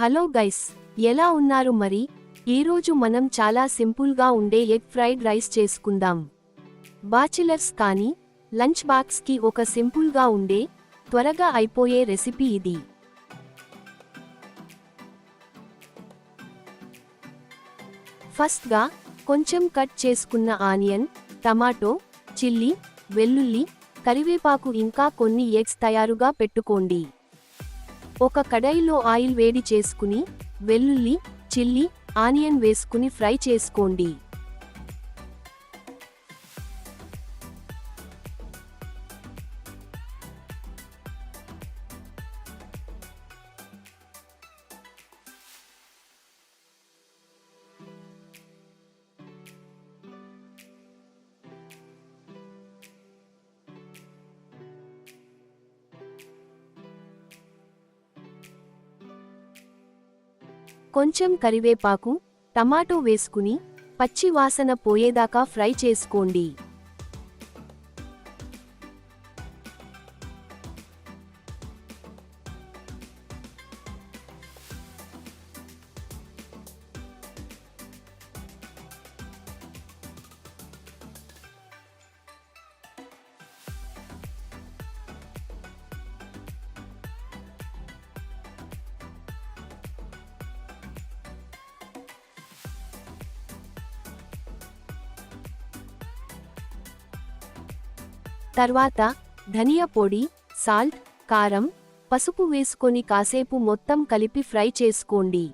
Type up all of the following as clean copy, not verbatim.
Hello guys, ఎలా ఉన్నారు మరి? ఈరోజు మనం చాలా సింపుల్గా ఉండే ఎగ్ ఫ్రైడ్ రైస్ చేసుకుందాం. బాచిలర్స్ కానీ లంచ్ బాక్స్కి ఒక సింపుల్గా ఉండే త్వరగా అయిపోయే రెసిపీ ఇది. ఫస్ట్గా కొంచెం కట్ చేసుకున్న ఆనియన్, టమాటో, చిల్లీ, వెల్లుల్లి, కరివేపాకు ఇంకా కొన్ని ఎగ్స్ తయారుగా పెట్టుకోండి. ఒక కడాయిలో ఆయిల్ వేడి చేసుకుని వెల్లుల్లి, చిల్లీ, ఆనియన్ వేసుకుని ఫ్రై చేసుకోండి. కొంచెం కరివేపాకు, టమాటో వేసుకుని పచ్చి వాసన పోయేదాకా ఫ్రై చేసుకోండి. తర్వాత ధనియా పొడి, సాల్ట్, కారం, పసుపు వేసుకొని కాసేపు మొత్తం కలిపి ఫ్రై చేసుకోండి.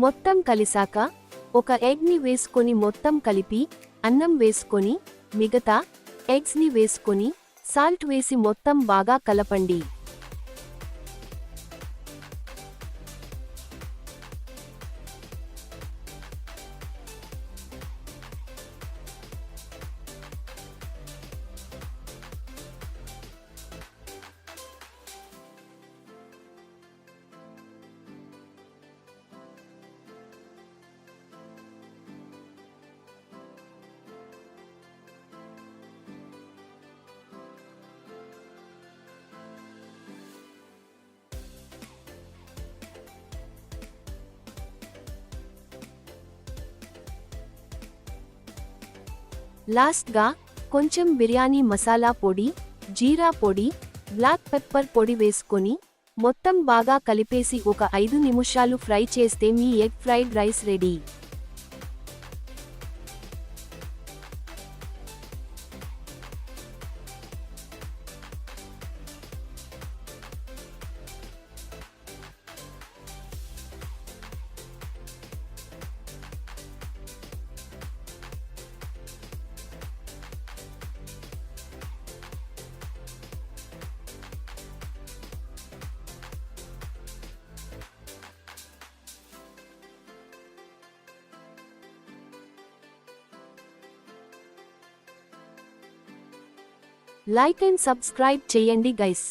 మొత్తం కలిసాక ఒక ఎగ్ని వేసుకొని మొత్తం కలిపి అన్నం వేసుకొని మిగతా ఎగ్స్ని వేసుకొని సాల్ట్ వేసి మొత్తం బాగా కలపండి. లాస్ట్గా కొంచెం బిర్యానీ మసాలా పొడి, జీరా పొడి, బ్లాక్ పెప్పర్ పొడి వేసుకొని మొత్తం బాగా కలిపేసి ఒక 5 నిమిషాలు ఫ్రై చేస్తే మీ egg fried rice ready. Like and subscribe చేయండి గైస్.